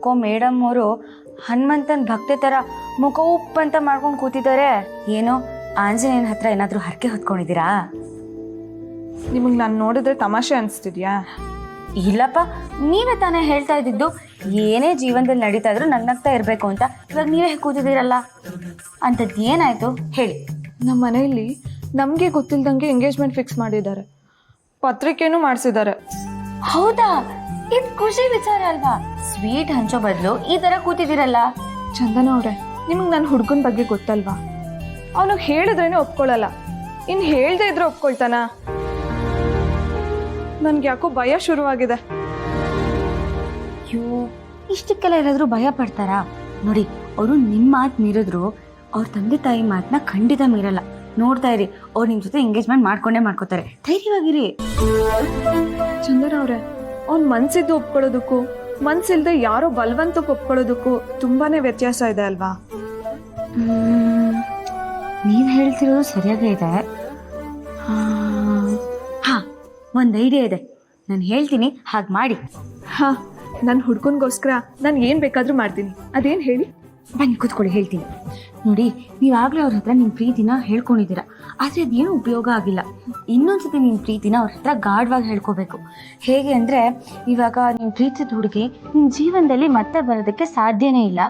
ಯಾಕೋ ಮೇಡಮ್ ಅವರು ಹನುಮಂತನ ಭಕ್ತಿ ಥರ ಮುಖ ಉಪ್ಪಂತ ಮಾಡ್ಕೊಂಡು ಕೂತಿದ್ದಾರೆ. ಏನೋ ಆಂಜನೇಯನ ಹತ್ರ ಏನಾದರೂ ಹರಕೆ ಹೊತ್ಕೊಂಡಿದ್ದೀರಾ? ನಿಮಗೆ ನಾನು ನೋಡಿದ್ರೆ ತಮಾಷೆ ಅನಿಸ್ತಿದ್ಯಾ? ಇಲ್ಲಪ್ಪ, ನೀವೇ ತಾನೇ ಹೇಳ್ತಾ ಇದ್ದಿದ್ದು ಏನೇ ಜೀವನದಲ್ಲಿ ನಡೀತಾ ಇದ್ರು ನಗ್ನಗ್ತಾ ಇರಬೇಕು ಅಂತ. ಇವಾಗ ನೀವೇ ಕೂತಿದ್ದೀರಲ್ಲ, ಅಂಥದ್ದು ಏನಾಯ್ತು ಹೇಳಿ. ನಮ್ಮ ಮನೆಯಲ್ಲಿ ನಮಗೆ ಗೊತ್ತಿಲ್ದಂಗೆ ಎಂಗೇಜ್ಮೆಂಟ್ ಫಿಕ್ಸ್ ಮಾಡಿದ್ದಾರೆ, ಪತ್ರಿಕೆನೂ ಮಾಡಿಸಿದ್ದಾರೆ. ಹೌದಾ? ಇದು ಖುಷಿ ವಿಚಾರ ಅಲ್ವಾ? ಸ್ವೀಟ್ ಹಂಚೋ ಬದಲು ಈ ತರ ಕೂತಿದ್ದೀರಲ್ಲ. ಚಂದನ ಅವ್ರೆ, ನಿಮಗೆ ನನ್ನ ಹುಡುಗನ ಬಗ್ಗೆ ಗೊತ್ತಲ್ವಾ? ಅವನಿಗೆ ಹೇಳಿದ್ರೇನೆ ಒಪ್ಕೊಳ್ಳಲ್ಲ, ಇನ್ನು ಹೇಳ್ದೆ ಇದ್ರೆ ಒಪ್ಕೊಳ್ತಾನ? ನನ್ಗೆ ಯಾಕೋ ಭಯ ಶುರುವಾಗಿದೆ. ಅಯ್ಯೋ, ಇಷ್ಟಕ್ಕೆಲ್ಲ ಯಾರಾದ್ರೂ ಭಯ ಪಡ್ತಾರಾ? ನೋಡಿ, ಅವರು ನಿಮ್ಮ ಮಾತು ಮೀರಿದ್ರು ಅವ್ರ ತಂದೆ ತಾಯಿ ಮಾತನ್ನ ಖಂಡಿತ ಮೀರಲ್ಲ. ನೋಡ್ತಾ ಇರಿ, ಅವ್ರು ನಿಮ್ ಜೊತೆ ಎಂಗೇಜ್ಮೆಂಟ್ ಮಾಡ್ಕೋತಾರೆ. ಧೈರ್ಯವಾಗಿರಿ. ಚಂದನ ಅವ್ರೆ, ಅವ್ನ್ ಮನ್ಸಿದ್ದು ಒಪ್ಕೊಳ್ಳೋದಕ್ಕೂ ಮನ್ಸಿಲ್ದೆ ಯಾರೋ ಬಲವಂತಕ್ಕೆ ಒಪ್ಕೊಳ್ಳೋದಕ್ಕೂ ತುಂಬಾನೇ ವ್ಯತ್ಯಾಸ ಇದೆ ಅಲ್ವಾ? ನೀವ್ ಹೇಳ್ತಿರೋದು ಸರಿಯಾಗೇ ಇದೆ. ಹಾ, ಒಂದ್ ಐಡಿಯಾ ಇದೆ, ನಾನು ಹೇಳ್ತೀನಿ, ಹಾಗೆ ಮಾಡಿ. ಹಾ, ನನ್ನ ಹುಡ್ಗನ್ಗೋಸ್ಕರ ನಾನು ಏನ್ ಬೇಕಾದ್ರೂ ಮಾಡ್ತೀನಿ. ಅದೇನ್ ಹೇಳಿ? ಬನ್ನಿ ಕೂತ್ಕೊಳ್ಳಿ, ಹೇಳ್ತೀನಿ. ನೋಡಿ, ನೀವಾಗಲೇ ಅವ್ರ ಹತ್ರ ನಿಮ್ಮ ಪ್ರೀತಿನ ಹೇಳ್ಕೊಂಡಿದ್ದೀರಾ, ಆದರೆ ಅದೇನು ಉಪಯೋಗ ಆಗಿಲ್ಲ. ಇನ್ನೊಂದ್ಸತಿ ನಿಮ್ಮ ಪ್ರೀತಿನ ಅವ್ರ ಹತ್ರ ಗಾಢವಾಗಿ ಹೇಳ್ಕೋಬೇಕು. ಹೇಗೆ ಅಂದರೆ, ಇವಾಗ ನೀವು ಪ್ರೀತಿಸಿದ ಹುಡುಗಿ ನಿಮ್ಮ ಜೀವನದಲ್ಲಿ ಮತ್ತೆ ಬರೋದಕ್ಕೆ ಸಾಧ್ಯನೇ ಇಲ್ಲ.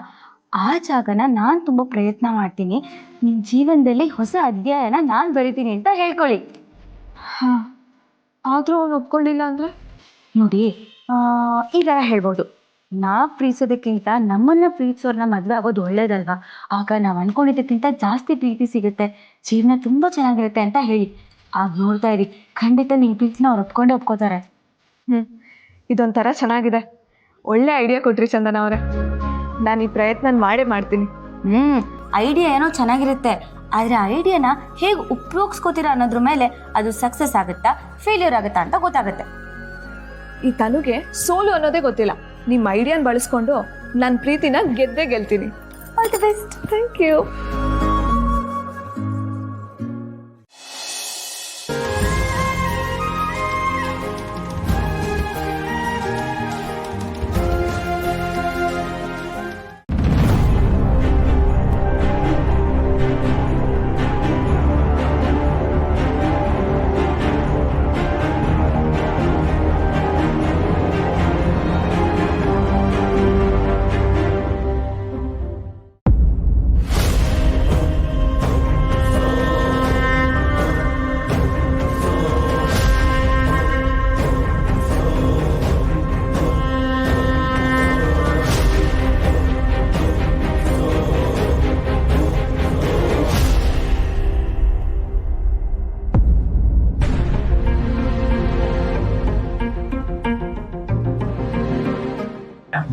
ಆ ಜಾಗನ ನಾನು ತುಂಬ ಪ್ರಯತ್ನ ಮಾಡ್ತೀನಿ, ನಿಮ್ಮ ಜೀವನದಲ್ಲಿ ಹೊಸ ಅಧ್ಯಾಯನ ನಾನು ಬರಿತೀನಿ ಅಂತ ಹೇಳ್ಕೊಳ್ಳಿ. ಹಾಂ, ಆದರೂ ಅವ್ನು ಒಪ್ಕೊಳ್ಳಿಲ್ಲ ಅಂದರೆ? ನೋಡಿ, ಈ ಥರ ಹೇಳ್ಬೋದು, ನಾವು ಪ್ರೀತಿಸೋದಕ್ಕಿಂತ ನಮ್ಮನ್ನ ಪ್ರೀತಿಸೋರ್ನ ಮದುವೆ ಆಗೋದು ಒಳ್ಳೇದಲ್ವಾ? ಆಗ ನಾವು ಅನ್ಕೊಂಡಿದ್ದಕ್ಕಿಂತ ಜಾಸ್ತಿ ಪ್ರೀತಿ ಸಿಗುತ್ತೆ, ಜೀವನ ತುಂಬ ಚೆನ್ನಾಗಿರುತ್ತೆ ಅಂತ ಹೇಳಿ. ಆಗ ನೋಡ್ತಾ ಇರಿ, ಖಂಡಿತ ನಿಮ್ಮ ಪ್ರೀತಿನ ಅವ್ರು ಒಪ್ಕೋತಾರೆ. ಇದೊಂಥರ ಚೆನ್ನಾಗಿದೆ, ಒಳ್ಳೆ ಐಡಿಯಾ ಕೊಟ್ರಿ ಚಂದನ ಅವರೇ. ನಾನು ಈ ಪ್ರಯತ್ನ ಮಾಡೇ ಮಾಡ್ತೀನಿ. ಐಡಿಯಾ ಏನೋ ಚೆನ್ನಾಗಿರುತ್ತೆ, ಆದರೆ ಐಡಿಯಾನ ಹೇಗೆ ಉಪಯೋಗಿಸ್ಕೋತೀರಾ ಅನ್ನೋದ್ರ ಮೇಲೆ ಅದು ಸಕ್ಸಸ್ ಆಗುತ್ತಾ ಫೇಲ್ಯೂರ್ ಆಗುತ್ತಾ ಅಂತ ಗೊತ್ತಾಗುತ್ತೆ. ಈ ತನುಗೆ ಸೋಲು ಅನ್ನೋದೇ ಗೊತ್ತಿಲ್ಲ. ನಿಮ್ಮ ಐಡಿಯಾನ ಬಳಸ್ಕೊಂಡು ನನ್ನ ಪ್ರೀತಿನ ಗೆದ್ದೇ ಗೆಲ್ತೀನಿ. All the best. Thank you.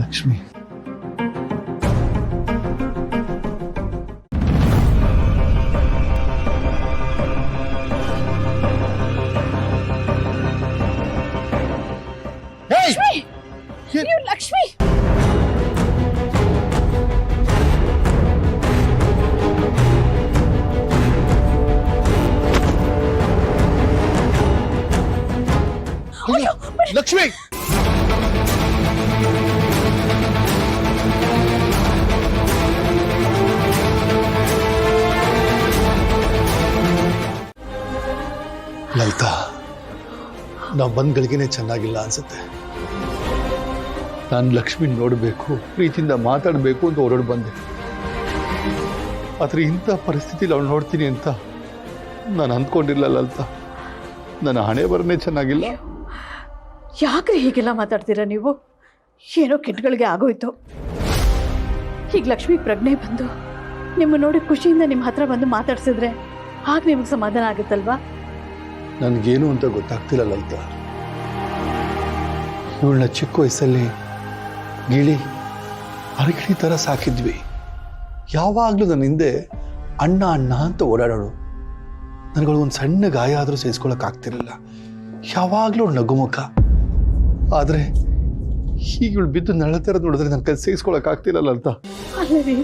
Lakshmi, Lakshmi, Lakshmi, Lalitha, ನಾವು ಬಂದ ಗಳಿಗೆನೆ ಚೆನ್ನಾಗಿಲ್ಲ ಅನ್ಸುತ್ತೆ. ನಾನು ಲಕ್ಷ್ಮಿ ನೋಡಬೇಕು, ಪ್ರೀತಿಯಿಂದ ಮಾತಾಡಬೇಕು ಅಂತ ಹೊರಡು ಬಂದೆ. ಆದರೆ ಇಂಥ ಪರಿಸ್ಥಿತಿಲಿ ಅವಳು ನೋಡ್ತೀನಿ ಅಂತ ನಾನು ಅಂದ್ಕೊಂಡಿಲ್ಲ ಲಲಿತಾ. ನನ್ನ ಹಣೆ ಬರನೇ ಚೆನ್ನಾಗಿಲ್ಲ. ಯಾಕ್ರಿ ಹೀಗೆಲ್ಲ ಮಾತಾಡ್ತೀರಾ ನೀವು? ಏನೋ ಕೆಟ್ಟಗಳಿಗೆ ಆಗೋಯ್ತು. ಈಗ ಲಕ್ಷ್ಮಿ ಪ್ರಜ್ಞೆ ಬಂದು ನಿಮ್ಮ ನೋಡಿ ಖುಷಿಯಿಂದ ನಿಮ್ಮ ಹತ್ರ ಬಂದು ಮಾತಾಡ್ಸಿದ್ರೆ ಆಗ ನಿಮಗೆ ಸಮಾಧಾನ ಆಗುತ್ತಲ್ವಾ? ನನಗೇನು ಅಂತ ಗೊತ್ತಾಗ್ತಿಲ್ಲ ಲಲಿತಾ. ಇವಳನ್ನ ಚಿಕ್ಕ ವಯಸ್ಸಲ್ಲಿ ಗಿಳಿ ಅರಗಿಣಿ ಥರ ಸಾಕಿದ್ವಿ. ಯಾವಾಗಲೂ ನನ್ನ ಹಿಂದೆ ಅಣ್ಣ ಅಣ್ಣ ಅಂತ ಓಡಾಡೋಳು. ನನಗೊಂದು ಸಣ್ಣ ಗಾಯ ಆದರೂ ಸಹಿಸ್ಕೊಳಕ್ಕಾಗ್ತಿರಲಿಲ್ಲ. ಯಾವಾಗಲೂ ನಗುಮುಖ. ಆದರೆ ಈಗ ಇವಳು ಬಿದ್ದು ನಳತರ ನೋಡಿದ್ರೆ ನನ್ನ ಕೈ ಸಹಿಸ್ಕೊಳಕ್ಕಾಗ್ತಿರಲ್ಲ ಅಂತ. ಅಲ್ಲರಿ,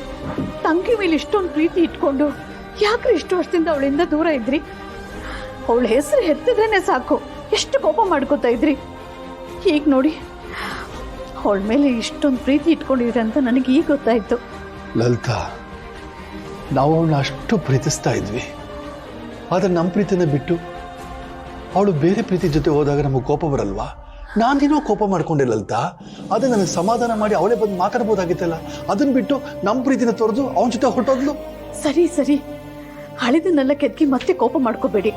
ತಂಗಿ ಮೇಲೆ ಇಷ್ಟೊಂದು ಪ್ರೀತಿ ಇಟ್ಕೊಂಡು ಯಾಕ್ರಿ ಇಷ್ಟು ವರ್ಷದಿಂದ ಅವಳಿಂದ ದೂರ ಇದ್ರಿ? ಅವಳ ಹೆಸರು ಎತ್ತಿದ್ರೇನೆ ಸಾಕು ಎಷ್ಟು ಕೋಪ ಮಾಡ್ಕೋತಾ ಇದ್ರಿ. ಈಗ ನೋಡಿ ಅವಳ ಮೇಲೆ ಇಷ್ಟೊಂದು ಪ್ರೀತಿ ಇಟ್ಕೊಂಡಿದ್ರೆ ಅಂತ ನನಗೆ ಈಗ ಗೊತ್ತಾಯ್ತು. ಲಲಿತಾ, ನಾವು ಅವಳನ್ನ ಅಷ್ಟು ಪ್ರೀತಿಸ್ತಾ ಇದ್ವಿ. ಆದರೆ ನಮ್ಮ ಪ್ರೀತಿನ ಬಿಟ್ಟು ಅವಳು ಬೇರೆ ಪ್ರೀತಿ ಜೊತೆ ಹೋದಾಗ ನಮಗೆ ಕೋಪ ಬರಲ್ವಾ? ನಾನೇನೋ ಕೋಪ ಮಾಡ್ಕೊಂಡೆ ಲಲಿತಾ. ಅದೇ ನನಗೆ ಸಮಾಧಾನ ಮಾಡಿ ಅವಳೇ ಬಂದು ಮಾತಾಡ್ಬೋದಾಗಿತ್ತಲ್ಲ. ಅದನ್ನ ಬಿಟ್ಟು ನಮ್ಮ ಪ್ರೀತಿನ ತೊರೆದು ಅವನ ಜೊತೆ ಹೊರಟೋದ್ಲು. ಸರಿ ಸರಿ, ಹಳೆದನ್ನೆಲ್ಲ ಕೆದಕಿ ಮತ್ತೆ ಕೋಪ ಮಾಡ್ಕೋಬೇಡಿ.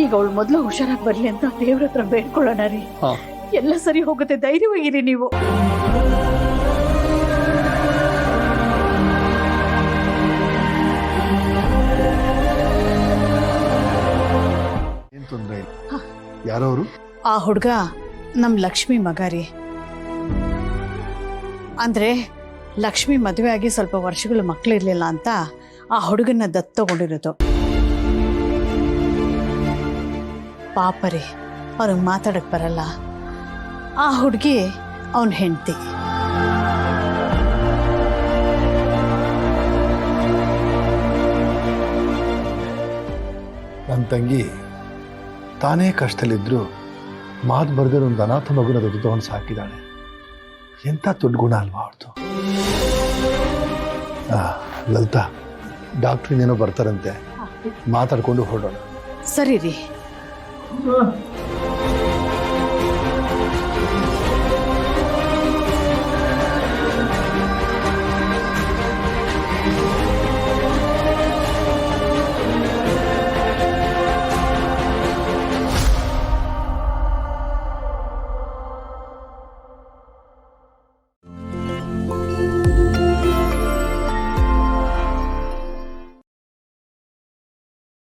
ಈಗ ಅವಳು ಮೊದಲು ಹುಷಾರಾಗಿ ಬರ್ಲಿ ಅಂತ ದೇವ್ರ ಹತ್ರ ಬೇಡ್ಕೊಳ್ಳೋಣ ರೀ. ಹಾ, ಎಲ್ಲ ಸರಿ ಹೋಗುತ್ತೆ, ಧೈರ್ಯವಾಗಿರಿ ನೀವು. ಏನ್ ತೊಂದ್ರೆ ಇಲ್ಲ. ಯಾರವರು? ಆ ಹುಡುಗ ನಮ್ ಲಕ್ಷ್ಮಿ ಮಗ ರೀ. ಅಂದ್ರೆ ಲಕ್ಷ್ಮಿ ಮದುವೆ ಆಗಿ ಸ್ವಲ್ಪ ವರ್ಷಗಳು ಮಕ್ಕಳಿರ್ಲಿಲ್ಲ ಅಂತ ಆ ಹುಡುಗನ ದತ್ತು ತಗೊಂಡಿರೋದು. ಪಾಪ ರೀ, ಅವ್ರಿಗೆ ಮಾತಾಡಕ್ ಬರಲ್ಲ. ಆ ಹುಡುಗಿ ಅವನ ಹೆಂಡತಿ. ನನ್ನ ತಂಗಿ ತಾನೇ ಕಷ್ಟದಲ್ಲಿದ್ರು ಮಾತು ಬರ್ದಿರೋ ಒಂದು ಅನಾಥ ಮಗುನ ದೊಡ್ಡ ತಗೊಂಡು ಸಾಕಿದ್ದಾಳೆ. ಎಂಥ ದೊಡ್ಡ ಗುಣ ಅಲ್ವಾ ಅವ್ರದ್ದು. ಲಲಿತಾ, ಡಾಕ್ಟ್ರಿನೇನೋ ಬರ್ತಾರಂತೆ, ಮಾತಾಡ್ಕೊಂಡು ಹೊರಡೋಣ. ಸರಿ ರೀ.